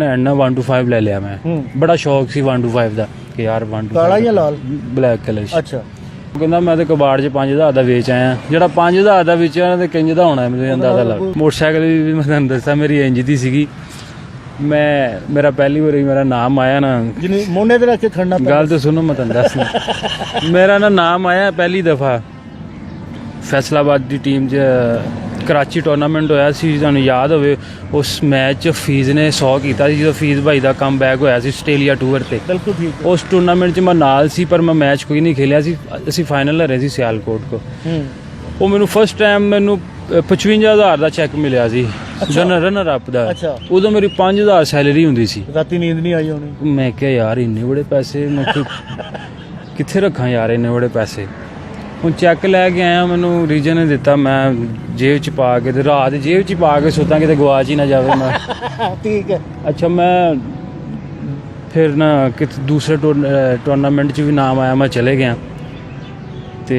And 1 to 5 ले लिया मैं। बड़ा शौक सी 1 to 5 ਦਾ ਕਿ ਯਾਰ 1 to 5 ਕਾਲਾ ਜਾਂ ਲਾਲ? Black colour. ਅੱਛਾ। ਉਹ ਕਹਿੰਦਾ ਮੈਂ ਤੇ ਕਬਾੜ 'ਚ 5000 ਦਾ ਵੇਚ ਆਇਆ। ਜਿਹੜਾ 5000 ਦਾ ਵੇਚਿਆ ਉਹਨਾਂ ਤੇ ਕਿੰਜ ਦਾ ਹੋਣਾ ਮੈਨੂੰ ਅੰਦਾਜ਼ਾ ਲੱਗ। ਮੋਟਰਸਾਈਕਲ ਵੀ ਮੈਂ ਤੁਹਾਨੂੰ ਦੱਸਾਂ ਮੇਰੀ ਇੰਜ ਦੀ ਸੀਗੀ। ਮੇਰਾ ਪਹਿਲੀ ਵਾਰੀ ਮੇਰਾ ਨਾਮ ਆਇਆ ਨਾ, ਜਿਹਨੇ ਮੋਢੇ ਤੇ ਰੱਖ ਕੇ ਖੜਨਾ ਪੈਂਦਾ। ਗੱਲ ਤਾਂ ਸੁਣੋ ਮੈਂ ਤੁਹਾਨੂੰ ਦੱਸਦਾ। ਮੇਰਾ ਨਾ ਨਾਮ ਆਇਆ ਪਹਿਲੀ ਦਫਾ ਫੈਸਲਾਬਾਦ ਦੀ ਟੀਮ 'ਚ ਕਰਾਚੀ ਟੂਰਨਾਮੈਂਟ ਹੋਇਆ ਸੀ। ਤੁਹਾਨੂੰ ਯਾਦ ਹੋਵੇ ਉਸ ਮੈਚ 'ਚ ਫੀਸ ਨੇ 100 ਕੀਤਾ ਸੀ ਜਦੋਂ ਫੀਸ ਭਾਈ ਦਾ ਕਮ ਬੈਕ ਹੋਇਆ ਸੀ ਆਸਟ੍ਰੇਲੀਆ ਟੂਰ ਤੇ। ਬਿਲਕੁਲ ਠੀਕ। ਉਸ ਟੂਰਨਾਮੈਂਟ 'ਚ ਮੈਂ ਨਾਲ ਸੀ ਪਰ ਮੈਂ ਮੈਚ ਕੋਈ ਨਹੀਂ ਖੇਲਿਆ ਸੀ। ਅਸੀਂ ਫਾਈਨਲ ਹਰੇ ਸੀ ਸਿਆਲਕੋਟ ਕੋ। ਉਹ ਮੈਨੂੰ ਫਸਟ ਟਾਈਮ ਮੈਨੂੰ 55000 ਦਾ ਚੈੱਕ ਮਿਲਿਆ ਸੀ ਰਨਰ ਅਪ ਦਾ। ਉਦੋਂ ਮੇਰੀ 5000 ਸੈਲਰੀ ਹੁੰਦੀ ਸੀ। ਰਾਤੀ ਨੀਂਦ ਨਹੀਂ ਆਈ ਹੋਣੀ। ਮੈਂ ਕਿਹਾ ਯਾਰ ਇੰਨੇ ਬੜੇ ਪੈਸੇ ਮੈਂ ਕਿੱਥੇ ਰੱਖਾਂ ਯਾਰ ਇੰਨੇ ਬੜੇ ਪੈਸੇ। ਹੁਣ ਚੈੱਕ ਲੈ ਕੇ ਆਇਆ, ਮੈਨੂੰ ਰੀਜਨ ਨੇ ਦਿੱਤਾ, ਮੈਂ ਜੇਬ 'ਚ ਪਾ ਕੇ ਤੇ ਰਾਤ ਜੇਬ 'ਚ ਪਾ ਕੇ ਸੁੱਤਾ ਕਿਤੇ ਗਵਾਚ ਹੀ ਨਾ ਜਾਵੇ ਮੈਂ। ਠੀਕ ਹੈ। ਅੱਛਾ ਮੈਂ ਫਿਰ ਨਾ ਕਿਤੇ ਦੂਸਰੇ ਟੂਰਨਾਮੈਂਟ 'ਚ ਵੀ ਨਾਮ ਆਇਆ, ਮੈਂ ਚਲੇ ਗਿਆ। ਤੇ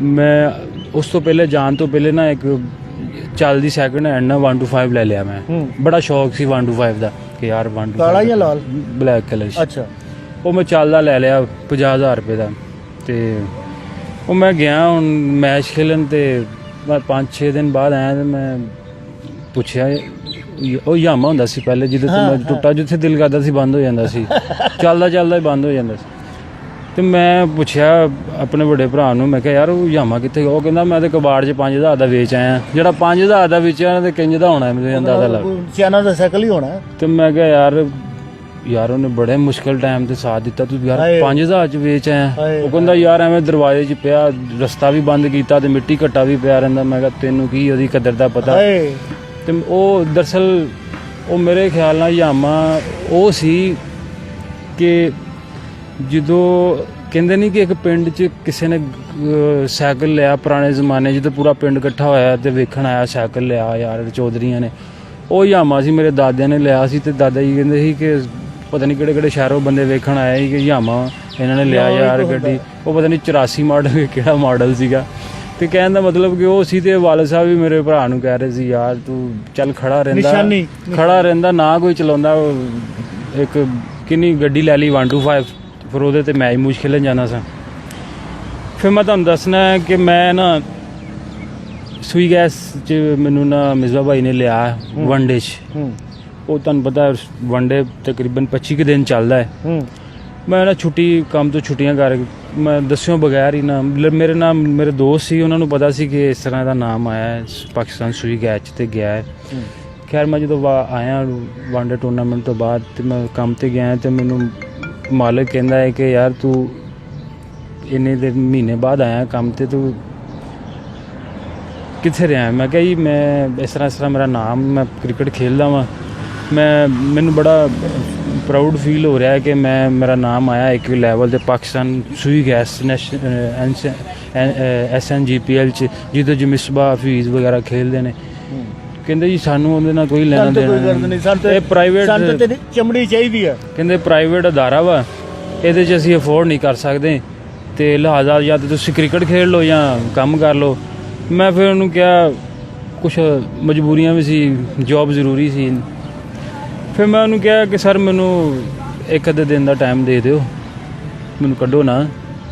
ਮੈਂ ਉਸ ਤੋਂ ਪਹਿਲੇ ਜਾਣ ਤੋਂ ਪਹਿਲੇ ਨਾ ਇੱਕ ਚੱਲਦੀ ਸੈਕਿੰਡ ਹੈਂਡ ਨਾ 1 to 5 ਲੈ ਲਿਆ ਮੈਂ। ਬੜਾ ਸ਼ੌਕ ਸੀ 1 to 5 ਦਾ ਕਿ ਯਾਰ 1 to 5 ਕਾਲਾ ਜਾਂ ਲਾਲ? Black colour. ਅੱਛਾ। ਉਹ ਮੈਂ ਚੱਲਦਾ ਲੈ ਲਿਆ 50000 ਰੁਪਏ ਦਾ। ਤੇ ਉਹ ਮੈਂ ਗਿਆ ਹੁਣ ਮੈਚ ਖੇਲਣ ਤੇ ਮੈਂ 5-6 ਦਿਨ ਬਾਅਦ ਆਇਆ ਤੇ ਮੈਂ ਪੁੱਛਿਆ ਉਹ ਯਾਮਾ ਹੁੰਦਾ ਸੀ ਪਹਿਲੇ ਜਿਹਦੇ ਤੋਂ ਮੈਂ ਟੁੱਟਾ, ਜਿੱਥੇ ਦਿਲ ਕਰਦਾ ਸੀ ਬੰਦ ਹੋ ਜਾਂਦਾ ਸੀ, ਚੱਲਦਾ ਹੀ ਬੰਦ ਹੋ ਜਾਂਦਾ ਸੀ। ਤੇ ਮੈਂ ਪੁੱਛਿਆ ਆਪਣੇ ਵੱਡੇ ਭਰਾ ਨੂੰ, ਮੈਂ ਕਿਹਾ ਯਾਰ ਉਹ ਯਾਮਾ ਕਿੱਥੇ ਗਿਆ? ਉਹ ਕਹਿੰਦਾ ਮੈਂ ਤੇ ਕਬਾੜ 'ਚ 5000 ਦਾ ਵੇਚ ਆਇਆ। ਜਿਹੜਾ 5000 ਦਾ ਵੇਚਿਆ ਉਹਨਾਂ ਤੇ ਕਿੰਜ ਦਾ ਹੋਣਾ ਮੈਨੂੰ ਅੰਦਾਜ਼ਾ ਲੱਗ। ਚਾਈਨਾ ਦਾ ਸਾਈਕਲ ਹੀ ਹੋਣਾ। ਤੇ ਮੈਂ ਕਿਹਾ ਯਾਰ ਉਹਨੇ ਬੜੇ ਮੁਸ਼ਕਲ ਟਾਈਮ ਤੇ ਸਾਥ ਦਿੱਤਾ, ਤੂੰ ਯਾਰ 5000 ਚ ਵੇਚ ਆਇਆ। ਉਹ ਕਹਿੰਦਾ ਯਾਰ ਐਵੇਂ ਦਰਵਾਜ਼ੇ 'ਚ ਪਿਆ, ਰਸਤਾ ਵੀ ਬੰਦ ਕੀਤਾ ਤੇ ਮਿੱਟੀ ਘੱਟਾ ਵੀ ਪਿਆ ਰਹਿੰਦਾ। ਮੈਂ ਕਿਹਾ ਤੈਨੂੰ ਕੀ ਉਹਦੀ ਕਦਰ ਦਾ ਪਤਾ। ਤੇ ਉਹ ਦਰਅਸਲ ਉਹ ਮੇਰੇ ਖਿਆਲ ਨਾਲ ਯਾਮਾ ਉਹ ਸੀ ਕਿ ਜਦੋਂ ਕਹਿੰਦੇ ਨਹੀਂ ਕਿ ਇੱਕ ਪਿੰਡ 'ਚ ਕਿਸੇ ਨੇ ਸਾਈਕਲ ਲਿਆ ਪੁਰਾਣੇ ਜ਼ਮਾਨੇ ਜਦੋਂ ਪੂਰਾ ਪਿੰਡ ਇਕੱਠਾ ਹੋਇਆ ਤੇ ਵੇਖਣ ਆਇਆ ਸਾਈਕਲ ਲਿਆ ਯਾਰ ਚੌਧਰੀਆਂ ਨੇ, ਉਹ ਯਾਮਾ ਸੀ ਮੇਰੇ ਦਾਦਿਆਂ ਨੇ ਲਿਆ ਸੀ। ਤੇ ਦਾਦਾ ਜੀ ਕਹਿੰਦੇ ਸੀ ਕਿ ਪਤਾ ਨਹੀਂ ਕਿਹੜੇ ਸ਼ਹਿਰੋਂ ਬੰਦੇ ਵੇਖਣ ਆਏ ਸੀ ਕਿ ਯਾਮਾ ਇਹਨਾਂ ਨੇ ਲਿਆ ਯਾਰ ਗੱਡੀ। ਉਹ ਪਤਾ ਨਹੀਂ 84 ਮਾਡਲ ਕਿਹੜਾ ਮਾਡਲ ਸੀਗਾ। ਤੇ ਕਹਿਣ ਦਾ ਮਤਲਬ ਕਿ ਉਹ ਸੀ। ਤੇ ਵਾਲਦ ਸਾਹਿਬ ਵੀ ਮੇਰੇ ਭਰਾ ਨੂੰ ਕਹਿ ਰਹੇ ਸੀ ਯਾਰ ਤੂੰ ਚੱਲ ਖੜਾ ਰਹਿੰਦਾ ਨਾ ਕੋਈ ਚਲਾਉਂਦਾ। ਇੱਕ ਕਿੰਨੀ ਗੱਡੀ ਲੈ ਲਈ 1 to 5, ਫਿਰ ਉਹਦੇ ਤੇ ਮੈਚ ਮੂਚ ਖੇਲਣ ਜਾਣਾ ਸਾਂ। ਫਿਰ ਮੈਂ ਤੁਹਾਨੂੰ ਦੱਸਣਾ ਕਿ ਮੈਂ ਨਾ ਸੂਈ ਗੈਸ 'ਚ ਮੈਨੂੰ ਨਾ ਮਿਸਬਾ ਭਾਈ ਨੇ ਲਿਆ ਵਨ ਡੇ 'ਚ। ਉਹ ਤੁਹਾਨੂੰ ਪਤਾ ਵਨ ਡੇ ਤਕਰੀਬਨ 25 ਕੁ ਦਿਨ ਚੱਲਦਾ ਹੈ। ਮੈਂ ਨਾ ਛੁੱਟੀ ਕੰਮ ਤੋਂ ਛੁੱਟੀਆਂ ਕਰ ਮੈਂ ਦੱਸਿਓ ਬਗੈਰ ਹੀ ਨਾ ਮੇਰੇ ਦੋਸਤ ਸੀ, ਉਹਨਾਂ ਨੂੰ ਪਤਾ ਸੀ ਕਿ ਇਸ ਤਰ੍ਹਾਂ ਦਾ ਨਾਮ ਆਇਆ ਹੈ ਪਾਕਿਸਤਾਨ ਸੂਈ ਗੈਸ 'ਚ ਤੇ ਗਿਆ ਹੈ। ਖੈਰ ਮੈਂ ਜਦੋਂ ਆਇਆ ਵਨ ਡੇ ਟੂਰਨਾਮੈਂਟ ਤੋਂ ਬਾਅਦ ਤੇ ਮੈਂ ਕੰਮ ਤੇ ਗਿਆ ਤੇ ਮੈਨੂੰ ਮਾਲਕ ਕਹਿੰਦਾ ਹੈ ਕਿ ਯਾਰ ਤੂੰ ਇੰਨੇ ਦੇ ਮਹੀਨੇ ਬਾਅਦ ਆਇਆ ਕੰਮ ਤੇ, ਤੂੰ ਕਿੱਥੇ ਰਿਹਾ? ਮੈਂ ਕਿਹਾ ਜੀ ਮੈਂ ਇਸ ਤਰ੍ਹਾਂ ਮੇਰਾ ਨਾਮ, ਮੈਂ ਕ੍ਰਿਕਟ ਖੇਡਦਾ ਵਾਂ। ਮੈਨੂੰ ਬੜਾ ਪ੍ਰਾਊਡ ਫੀਲ ਹੋ ਰਿਹਾ ਹੈ ਕਿ ਮੇਰਾ ਨਾਮ ਆਇਆ ਇੱਕ ਲੈਵਲ 'ਤੇ ਪਾਕਿਸਤਾਨ ਸੂਈ ਗੈਸ SNGPL 'ਚ ਜਿਹਦੇ 'ਚ ਮਿਸਬਾ ਹਫੀਜ਼ ਵਗੈਰਾ ਖੇਡਦੇ ਨੇ। ਕਹਿੰਦੇ ਜੀ ਸਾਨੂੰ ਉਹਦੇ ਨਾਲ ਕੋਈ ਲੈਣਾ ਦੇਣਾ ਨਹੀਂ, ਇਹ ਪ੍ਰਾਈਵੇਟ ਚਮੜੀ ਚਾਹੀਦੀ ਆ। ਕਹਿੰਦੇ ਪ੍ਰਾਈਵੇਟ ਅਦਾਰਾ ਵਾ, ਇਹਦੇ 'ਚ ਅਸੀਂ ਅਫੋਰਡ ਨਹੀਂ ਕਰ ਸਕਦੇ ਤੇ ਲਿਹਾਜ਼ਾ ਜਾਂ ਤਾਂ ਤੁਸੀਂ ਕ੍ਰਿਕਟ ਖੇਡ ਲਓ ਜਾਂ ਕੰਮ ਕਰ ਲਓ। ਮੈਂ ਫਿਰ ਉਹਨੂੰ ਕਿਹਾ ਕੁਛ ਮਜਬੂਰੀਆਂ ਵੀ ਸੀ, ਜੋਬ ਜ਼ਰੂਰੀ ਸੀ। ਫਿਰ ਮੈਂ ਉਹਨੂੰ ਕਿਹਾ ਕਿ ਸਰ ਮੈਨੂੰ ਇੱਕ ਅੱਧੇ ਦਿਨ ਦਾ ਟਾਈਮ ਦੇ ਦਿਓ, ਮੈਨੂੰ ਕੱਢੋ ਨਾ,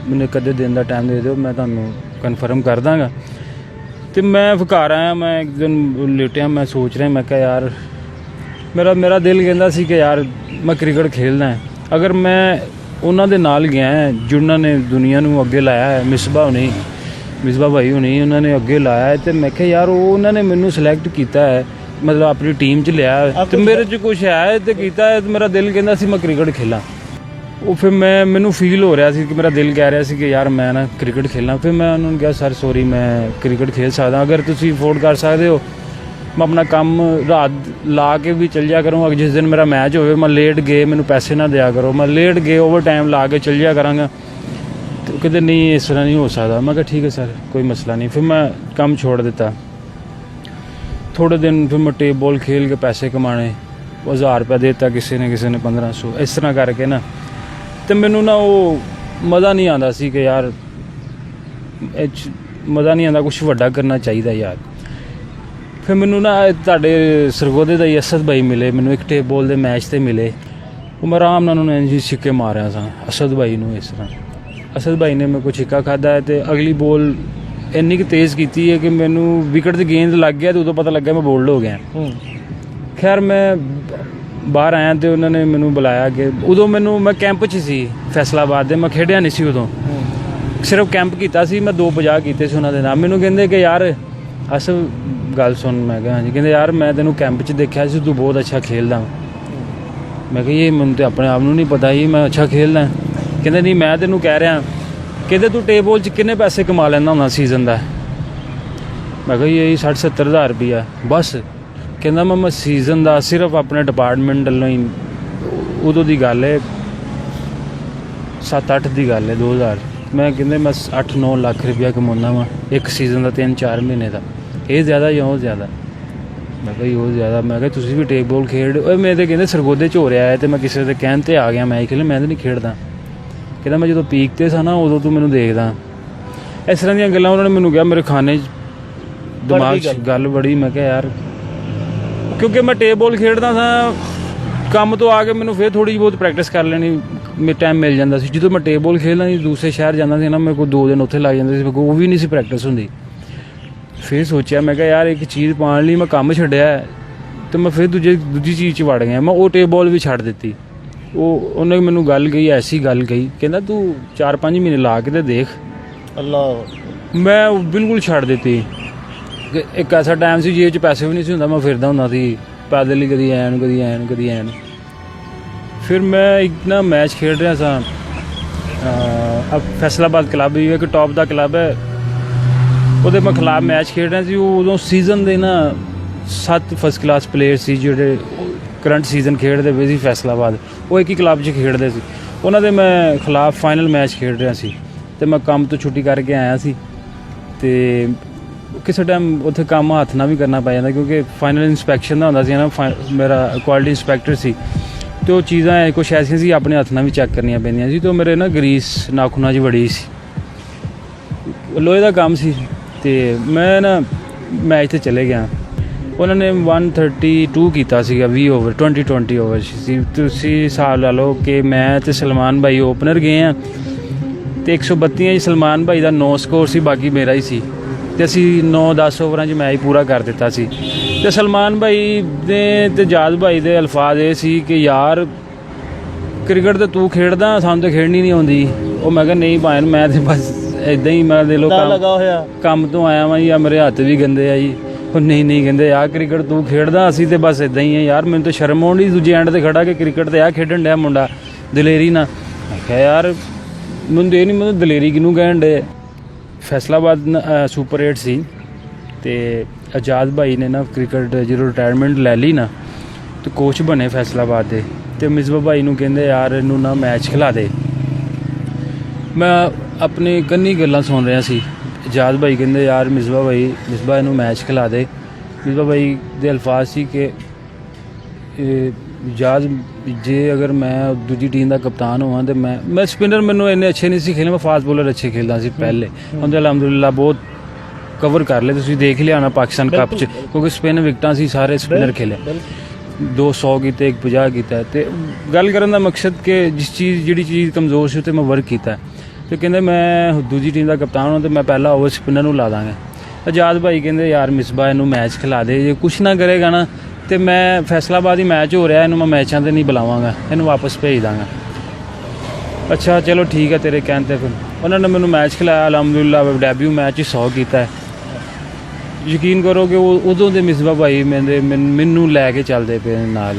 ਮੈਨੂੰ ਇੱਕ ਅੱਧੇ ਦਿਨ ਦਾ ਟਾਈਮ ਦੇ ਦਿਓ, ਮੈਂ ਤੁਹਾਨੂੰ ਕਨਫਰਮ ਕਰ ਦਾਂਗਾ। ਤੇ ਮੈਂ ਫਿਰ ਘਰ ਆਇਆ, ਮੈਂ ਇੱਕ ਦਿਨ ਲੇਟਿਆ, ਮੈਂ ਸੋਚ ਰਿਹਾ, ਮੈਂ ਕਿਹਾ ਯਾਰ ਮੇਰਾ ਦਿਲ ਕਹਿੰਦਾ ਸੀ ਕਿ ਯਾਰ ਮੈਂ ਕ੍ਰਿਕਟ ਖੇਡਣਾ ਹੈ। ਅਗਰ ਮੈਂ ਉਹਨਾਂ ਦੇ ਨਾਲ ਗਿਆ ਜਿਨ੍ਹਾਂ ਨੇ ਦੁਨੀਆ ਨੂੰ ਅੱਗੇ ਲਾਇਆ ਹੈ, ਮਿਸਬਾ ਭਾਈ ਹੋਣੀ ਉਹਨਾਂ ਨੇ ਅੱਗੇ ਲਾਇਆ ਹੈ, ਤੇ ਮੈਂ ਕਿਹਾ ਯਾਰ ਉਹਨਾਂ ਨੇ ਮੈਨੂੰ ਸਿਲੈਕਟ ਕੀਤਾ ਹੈ, ਮਤਲਬ ਆਪਣੀ ਟੀਮ 'ਚ ਲਿਆ ਤੇ ਮੇਰੇ 'ਚ ਕੁਛ ਹੈ ਤੇ ਕੀਤਾ ਹੈ। ਮੇਰਾ ਦਿਲ ਕਹਿੰਦਾ ਸੀ ਮੈਂ ਕ੍ਰਿਕਟ ਖੇਲਾਂ। ਉਹ ਫਿਰ ਮੈਨੂੰ ਫੀਲ ਹੋ ਰਿਹਾ ਸੀ ਕਿ ਮੇਰਾ ਦਿਲ ਕਹਿ ਰਿਹਾ ਸੀ ਕਿ ਯਾਰ ਮੈਂ ਨਾ ਕ੍ਰਿਕਟ ਖੇਲਾਂ। ਫਿਰ ਮੈਂ ਉਹਨਾਂ ਨੂੰ ਕਿਹਾ ਸਰ ਸੌਰੀ ਮੈਂ ਕ੍ਰਿਕਟ ਖੇਲ ਸਕਦਾ, ਅਗਰ ਤੁਸੀਂ ਅਫੋਰਡ ਕਰ ਸਕਦੇ ਹੋ ਮੈਂ ਆਪਣਾ ਕੰਮ ਰਾਤ ਲਾ ਕੇ ਵੀ ਚੱਲ ਜਾ ਕਰੂੰਗਾ। ਜਿਸ ਦਿਨ ਮੇਰਾ ਮੈਚ ਹੋਵੇ ਮੈਂ ਲੇਟ ਗਏ ਮੈਨੂੰ ਪੈਸੇ ਨਾ ਦਿਆ ਕਰੋ, ਮੈਂ ਲੇਟ ਗਏ ਓਵਰ ਟਾਈਮ ਲਾ ਕੇ ਚੱਲ ਜਾ ਕਰਾਂਗਾ। ਤੇ ਕਿਤੇ ਨਹੀਂ ਇਸ ਤਰ੍ਹਾਂ ਨਹੀਂ ਹੋ ਸਕਦਾ। ਮੈਂ ਕਿਹਾ ਠੀਕ ਹੈ ਸਰ ਕੋਈ ਮਸਲਾ ਨਹੀਂ। ਫਿਰ ਮੈਂ ਕੰਮ ਛੋੜ ਦਿੱਤਾ। ਥੋੜ੍ਹੇ ਦਿਨ ਫਿਰ ਮੈਂ ਟੇਪ ਬਾਲ ਖੇਲ ਕੇ ਪੈਸੇ ਕਮਾਣੇ, 1000 ਰੁਪਇਆ ਦੇ ਦਿੱਤਾ ਕਿਸੇ ਨੇ 1500, ਇਸ ਤਰ੍ਹਾਂ ਕਰਕੇ ਨਾ। ਤੇ ਮੈਨੂੰ ਨਾ ਉਹ ਮਜ਼ਾ ਨਹੀਂ ਆਉਂਦਾ ਸੀ ਕਿ ਯਾਰ ਇਹ 'ਚ ਮਜ਼ਾ ਨਹੀਂ ਆਉਂਦਾ, ਕੁਛ ਵੱਡਾ ਕਰਨਾ ਚਾਹੀਦਾ ਯਾਰ। ਫਿਰ ਮੈਨੂੰ ਨਾ ਤੁਹਾਡੇ ਸਰਗੋਦੇ ਦਾ ਹੀ ਅਸਦ ਬਾਈ ਮਿਲੇ ਮੈਨੂੰ, ਇੱਕ ਟੇਪ ਬਾਲ ਦੇ ਮੈਚ ਤੇ ਮਿਲੇ। ਉਹ ਮੈਂ ਆਰਾਮ ਨਾਲ ਉਹਨੂੰ ਇੰਝ ਛਿੱਕੇ ਮਾਰਿਆ ਸਾਂ ਅਸਦ ਬਾਈ ਨੂੰ। ਇਸ ਤਰ੍ਹਾਂ ਅਸਦ ਬਾਈ ਨੇ ਮੇਰੇ ਕੋਲ ਛਿੱਕਾ ਖਾਧਾ ਹੈ ਤੇ ਅਗਲੀ ਬੋਲ ਇੰਨੀ ਕੁ ਤੇਜ਼ ਕੀਤੀ ਹੈ ਕਿ ਮੈਨੂੰ ਵਿਕਟ ਦੀ ਗੇਂਦ ਲੱਗ ਗਿਆ ਤੇ ਉਦੋਂ ਪਤਾ ਲੱਗਿਆ ਮੈਂ ਬੋਲਡ ਹੋ ਗਿਆ। ਖੈਰ ਮੈਂ ਬਾਹਰ ਆਇਆ ਤੇ ਉਹਨਾਂ ਨੇ ਮੈਨੂੰ ਬੁਲਾਇਆ ਕਿ ਉਦੋਂ ਮੈਂ ਕੈਂਪ 'ਚ ਸੀ ਫੈਸਲਾਬਾਦ ਦੇ, ਮੈਂ ਖੇਡਿਆ ਨਹੀਂ ਸੀ ਉਦੋਂ, ਸਿਰਫ ਕੈਂਪ ਕੀਤਾ ਸੀ ਮੈਂ, 250 ਕੀਤੇ ਸੀ ਉਹਨਾਂ ਦੇ ਨਾਲ। ਮੈਨੂੰ ਕਹਿੰਦੇ ਕਿ ਯਾਰ ਅਸਲ ਗੱਲ ਸੁਣ। ਮੈਂ ਕਿਹਾ ਹਾਂਜੀ। ਕਹਿੰਦੇ ਯਾਰ ਮੈਂ ਤੈਨੂੰ ਕੈਂਪ 'ਚ ਦੇਖਿਆ ਸੀ, ਤੂੰ ਬਹੁਤ ਅੱਛਾ ਖੇਲਦਾ। ਮੈਂ ਕਿਹਾ ਇਹ ਮੈਨੂੰ ਤਾਂ ਆਪਣੇ ਆਪ ਨੂੰ ਨਹੀਂ ਪਤਾ ਹੀ ਮੈਂ ਅੱਛਾ ਖੇਲਦਾ। ਕਹਿੰਦੇ ਨਹੀਂ ਮੈਂ ਤੈਨੂੰ ਕਹਿ ਰਿਹਾ, ਕਹਿੰਦੇ ਤੂੰ ਟੇਪ ਬਾਲ 'ਚ ਕਿੰਨੇ ਪੈਸੇ ਕਮਾ ਲੈਂਦਾ ਹੁੰਦਾ ਸੀਜ਼ਨ ਦਾ? ਮੈਂ ਕਿਹਾ ਇਹ 60-70 ਹਜ਼ਾਰ ਰੁਪਈਆ ਬਸ। ਕਹਿੰਦਾ ਮੈਂ ਸੀਜ਼ਨ ਦਾ ਸਿਰਫ ਆਪਣੇ ਡਿਪਾਰਟਮੈਂਟ ਵੱਲੋਂ ਹੀ, ਉਦੋਂ ਦੀ ਗੱਲ ਹੈ 7-8 ਦੀ ਗੱਲ ਹੈ 2000, ਮੈਂ ਕਹਿੰਦੇ ਮੈਂ 8-9 ਲੱਖ ਰੁਪਇਆ ਕਮਾਉਂਦਾ ਵਾਂ ਇੱਕ ਸੀਜ਼ਨ ਦਾ 3-4 ਮਹੀਨੇ ਦਾ। ਇਹ ਜ਼ਿਆਦਾ ਜਾਂ ਉਹ ਜ਼ਿਆਦਾ? ਮੈਂ ਕਿਹਾ ਉਹ ਜ਼ਿਆਦਾ। ਮੈਂ ਕਿਹਾ ਤੁਸੀਂ ਵੀ ਟੇਪ ਬਾਲ ਖੇਡ ਓਏ? ਮੇਰੇ ਤਾਂ ਕਹਿੰਦੇ ਸਰਗੋਦੇ 'ਚ ਹੋ ਰਿਹਾ ਹੈ ਤੇ ਮੈਂ ਕਿਸੇ ਦੇ ਕਹਿਣ 'ਤੇ ਆ ਗਿਆ ਮੈਚ ਖੇਲਣ, ਮੈਂ ਤਾਂ ਨਹੀਂ ਖੇਡਦਾ। ਕਹਿੰਦਾ ਮੈਂ ਜਦੋਂ ਪੀਕ 'ਤੇ ਸਾਂ ਨਾ ਉਦੋਂ ਤੂੰ ਮੈਨੂੰ ਦੇਖਦਾ। ਇਸ ਤਰ੍ਹਾਂ ਦੀਆਂ ਗੱਲਾਂ ਉਹਨਾਂ ਨੇ ਮੈਨੂੰ ਕਿਹਾ, ਮੇਰੇ ਖਾਨੇ 'ਚ ਦਿਮਾਗ 'ਚ ਗੱਲ ਬੜੀ। ਮੈਂ ਕਿਹਾ ਯਾਰ ਕਿਉਂਕਿ ਮੈਂ ਟੇਪ ਬਾਲ ਖੇਡਦਾ ਸਾਂ, ਕੰਮ ਤੋਂ ਆ ਕੇ ਮੈਨੂੰ ਫਿਰ ਥੋੜ੍ਹੀ ਬਹੁਤ ਪ੍ਰੈਕਟਿਸ ਕਰ ਲੈਣੀ, ਮੇਰੇ ਟਾਈਮ ਮਿਲ ਜਾਂਦਾ ਸੀ। ਜਦੋਂ ਮੈਂ ਟੇਪ ਬਾਲ ਖੇਡਦਾ ਸੀ ਦੂਸਰੇ ਸ਼ਹਿਰ ਜਾਂਦਾ ਸੀ ਨਾ, ਮੇਰੇ ਕੋਲ 2 ਦਿਨ ਉੱਥੇ ਲੱਗ ਜਾਂਦੇ ਸੀ, ਮੇਰੇ ਕੋਲ ਉਹ ਵੀ ਨਹੀਂ ਸੀ ਪ੍ਰੈਕਟਿਸ ਹੁੰਦੀ। ਫਿਰ ਸੋਚਿਆ ਮੈਂ ਕਿਹਾ ਯਾਰ ਇੱਕ ਚੀਜ਼ ਪਾਉਣ ਲਈ ਮੈਂ ਕੰਮ ਛੱਡਿਆ ਅਤੇ ਮੈਂ ਫਿਰ ਦੂਜੀ ਚੀਜ਼ 'ਚ ਵੜ ਗਿਆ। ਮੈਂ ਉਹ ਟੇਪ ਬਾਲ ਵੀ ਛੱਡ ਦਿੱਤੀ। ਉਹਨੇ ਮੈਨੂੰ ਗੱਲ ਕਹੀ, ਐਸੀ ਗੱਲ ਕਹੀ, ਕਹਿੰਦਾ ਤੂੰ 4-5 ਮਹੀਨੇ ਲਾ ਕੇ ਤੇ ਦੇਖ। ਅੱਲਾ। ਮੈਂ ਬਿਲਕੁਲ ਛੱਡ ਦਿੱਤੀ। ਇੱਕ ਐਸਾ ਟਾਈਮ ਸੀ ਜੇਬ 'ਚ ਪੈਸੇ ਵੀ ਨਹੀਂ ਸੀ ਹੁੰਦਾ, ਮੈਂ ਫਿਰਦਾ ਹੁੰਦਾ ਸੀ ਪੈਦਲ ਹੀ, ਕਦੀ ਐਨ ਕਦੀ ਐਨ ਕਦੀ ਐਨ। ਫਿਰ ਮੈਂ ਇੱਕ ਨਾ ਮੈਚ ਖੇਡ ਰਿਹਾ ਸਾਂ ਫੈਸਲਾਬਾਦ ਕਲੱਬ, ਇੱਕ ਟੌਪ ਦਾ ਕਲੱਬ ਹੈ, ਉਹਦੇ ਮੈਂ ਖਿਲਾਫ ਮੈਚ ਖੇਡ ਰਿਹਾ ਸੀ। ਉਹ ਉਦੋਂ ਸੀਜ਼ਨ ਦੇ ਨਾ 7 ਫਸਟ ਕਲਾਸ ਪਲੇਅਰ ਸੀ ਜਿਹੜੇ ਕਰੰਟ ਸੀਜ਼ਨ ਖੇਡਦੇ ਪਏ ਸੀ ਫੈਸਲਾਬਾਦ, ਉਹ ਇੱਕ ਹੀ ਕਲੱਬ 'ਚ ਖੇਡਦੇ ਸੀ। ਉਹਨਾਂ ਦੇ ਮੈਂ ਖਿਲਾਫ ਫਾਈਨਲ ਮੈਚ ਖੇਡ ਰਿਹਾ ਸੀ ਅਤੇ ਮੈਂ ਕੰਮ ਤੋਂ ਛੁੱਟੀ ਕਰਕੇ ਆਇਆ ਸੀ ਅਤੇ ਕਿਸੇ ਟਾਈਮ ਉੱਥੇ ਕੰਮ ਹੱਥ ਨਾਲ ਵੀ ਕਰਨਾ ਪੈ ਜਾਂਦਾ ਕਿਉਂਕਿ ਫਾਈਨਲ ਇੰਸਪੈਕਸ਼ਨ ਦਾ ਹੁੰਦਾ ਸੀ ਨਾ। ਮੇਰਾ ਕੁਆਲਿਟੀ ਇੰਸਪੈਕਟਰ ਸੀ ਅਤੇ ਉਹ ਚੀਜ਼ਾਂ ਕੁਛ ਐਸੀਆਂ ਸੀ ਆਪਣੇ ਹੱਥ ਨਾਲ ਵੀ ਚੈੱਕ ਕਰਨੀਆਂ ਪੈਂਦੀਆਂ ਸੀ। ਅਤੇ ਉਹ ਮੇਰੇ ਨਾ ਗਰੀਸ ਨਾਖੂਨਾਂ 'ਚ ਬੜੀ ਸੀ, ਲੋਹੇ ਦਾ ਕੰਮ ਸੀ। ਅਤੇ ਮੈਂ ਨਾ ਮੈਚ 'ਤੇ ਚਲੇ ਗਿਆ। ਉਹਨਾਂ ਨੇ 132 ਕੀਤਾ ਸੀਗਾ 20 ਓਵਰ 20 ਓਵਰ ਸੀ। ਤੁਸੀਂ ਹਿਸਾਬ ਲਾ ਲਓ ਕਿ ਮੈਂ ਅਤੇ ਸਲਮਾਨ ਭਾਈ ਓਪਨਰ ਗਏ ਹਾਂ ਅਤੇ 132 'ਚ ਸਲਮਾਨ ਭਾਈ ਦਾ 9 ਸਕੋਰ ਸੀ, ਬਾਕੀ ਮੇਰਾ ਹੀ ਸੀ ਅਤੇ ਅਸੀਂ 9-10 ਓਵਰਾਂ 'ਚ ਮੈਚ ਪੂਰਾ ਕਰ ਦਿੱਤਾ ਸੀ। ਅਤੇ ਸਲਮਾਨ ਭਾਈ ਦੇ ਅਤੇ ਜਾਦ ਭਾਈ ਦੇ ਅਲਫਾਜ਼ ਇਹ ਸੀ ਕਿ ਯਾਰ ਕ੍ਰਿਕਟ ਤਾਂ ਤੂੰ ਖੇਡਦਾ, ਸਾਨੂੰ ਤਾਂ ਖੇਡਣੀ ਨਹੀਂ ਆਉਂਦੀ। ਉਹ ਮੈਂ ਕਿਹਾ ਨਹੀਂ ਭਾਈ ਮੈਂ ਤਾਂ ਬਸ ਇੱਦਾਂ ਹੀ, ਮੈਂ ਦੇ ਲੋ ਕੰਮ ਤੋਂ ਆਇਆ ਵਾਂ ਜੀ, ਮੇਰੇ ਹੱਥ ਵੀ ਗੰਦੇ ਆ ਜੀ। ਉਹ ਨਹੀਂ ਕਹਿੰਦੇ ਯਾਰ ਕ੍ਰਿਕਟ ਤੂੰ ਖੇਡਦਾ, ਅਸੀਂ ਤਾਂ ਬਸ ਇੱਦਾਂ ਹੀ ਆ ਯਾਰ। ਮੈਨੂੰ ਤਾਂ ਸ਼ਰਮ ਆਉਂਦੀ ਦੂਜੇ ਐਂਡ 'ਤੇ ਖੜਾ ਕੇ ਕ੍ਰਿਕਟ 'ਤੇ ਆ ਖੇਡਣ ਡਿਆ ਮੁੰਡਾ ਦਲੇਰੀ ਨਾਲ। ਮੈਂ ਕਿਹਾ ਯਾਰ ਮੈਨੂੰ ਇਹ ਨਹੀਂ, ਮੈਨੂੰ ਦਲੇਰੀ ਕਿਹਨੂੰ ਕਹਿਣ ਡੇ। ਫੈਸਲਾਬਾਦ ਸੁਪਰ 8 ਸੀ ਅਤੇ ਆਜ਼ਾਦ ਭਾਈ ਨੇ ਨਾ ਕ੍ਰਿਕਟ ਜਦੋਂ ਰਿਟਾਇਰਮੈਂਟ ਲੈ ਲਈ ਨਾ ਅਤੇ ਕੋਚ ਬਣੇ ਫੈਸਲਾਬਾਦ ਦੇ, ਅਤੇ ਮਿਸਬਾ ਭਾਈ ਨੂੰ ਕਹਿੰਦੇ ਯਾਰ ਇਹਨੂੰ ਨਾ ਮੈਚ ਖਿਲਾ ਦੇ। ਮੈਂ ਆਪਣੇ ਕੰਨੀ ਗੱਲਾਂ ਸੁਣ ਰਿਹਾ ਸੀ। ਆਜ਼ਾਦ ਭਾਈ ਕਹਿੰਦੇ ਯਾਰ ਮਿਸਬਾ ਇਹਨੂੰ ਮੈਚ ਖਿਲਾ ਦੇ। ਮਿਸਬਾ ਭਾਈ ਦੇ ਅਲਫਾਜ਼ ਸੀ ਕਿ ਆਜ਼ਾਦ ਜੇ ਅਗਰ ਮੈਂ ਦੂਜੀ ਟੀਮ ਦਾ ਕਪਤਾਨ ਹੋਵਾਂ ਅਤੇ ਮੈਂ ਸਪਿਨਰ ਮੈਨੂੰ ਇੰਨੇ ਅੱਛੇ ਨਹੀਂ ਸੀ ਖੇਲਣੇ, ਮੈਂ ਫਾਸਟ ਬੋਲਰ ਅੱਛੇ ਖੇਲਦਾ ਸੀ ਪਹਿਲੇ। ਉਹਦੇ ਅਲਹਮਦੁਲਿਲਾ ਬਹੁਤ ਕਵਰ ਕਰ ਲਏ, ਤੁਸੀਂ ਦੇਖ ਲਿਆ ਨਾ ਪਾਕਿਸਤਾਨ ਕੱਪ 'ਚ, ਕਿਉਂਕਿ ਸਪਿਨ ਵਿਕਟਾਂ ਸੀ, ਸਾਰੇ ਸਪਿਨਰ ਖੇਲੇ। 200 ਕੀਤੇ, 150 ਕੀਤਾ। ਅਤੇ ਗੱਲ ਕਰਨ ਦਾ ਮਕਸਦ ਕਿ ਜਿਹੜੀ ਚੀਜ਼ ਕਮਜ਼ੋਰ ਸੀ ਉੱਤੇ ਮੈਂ ਵਰਕ ਕੀਤਾ। ਅਤੇ ਕਹਿੰਦੇ ਮੈਂ ਦੂਜੀ ਟੀਮ ਦਾ ਕਪਤਾਨ ਹਾਂ ਅਤੇ ਮੈਂ ਪਹਿਲਾ ਓਵਰ ਸਪਿਨਰ ਨੂੰ ਲਾ ਦਾਂਗਾ। ਆਜ਼ਾਦ ਭਾਈ ਕਹਿੰਦੇ ਯਾਰ ਮਿਸਬਾ ਇਹਨੂੰ ਮੈਚ ਖਿਲਾ ਦੇ, ਜੇ ਕੁਛ ਨਾ ਕਰੇਗਾ ਨਾ ਅਤੇ ਮੈਂ ਫੈਸਲਾਬਾਦ ਹੀ ਮੈਚ ਹੋ ਰਿਹਾ, ਇਹਨੂੰ ਮੈਂ ਮੈਚਾਂ 'ਤੇ ਨਹੀਂ ਬੁਲਾਵਾਂਗਾ, ਇਹਨੂੰ ਵਾਪਸ ਭੇਜ ਦਾਂਗਾ। ਅੱਛਾ ਚਲੋ ਠੀਕ ਹੈ ਤੇਰੇ ਕਹਿਣ 'ਤੇ। ਫਿਰ ਉਹਨਾਂ ਨੇ ਮੈਨੂੰ ਮੈਚ ਖਿਲਾਇਆ, ਅਲਹਮਦੁਲਿਲਾ ਡੈਬਿਊ ਮੈਚ ਹੀ 100 ਕੀਤਾ। ਯਕੀਨ ਕਰੋ ਕਿ ਉਦੋਂ ਦੇ ਮਿਸਬਾ ਭਾਈ ਮੈਨੂੰ ਲੈ ਕੇ ਚੱਲਦੇ ਪਏ ਨਾਲ।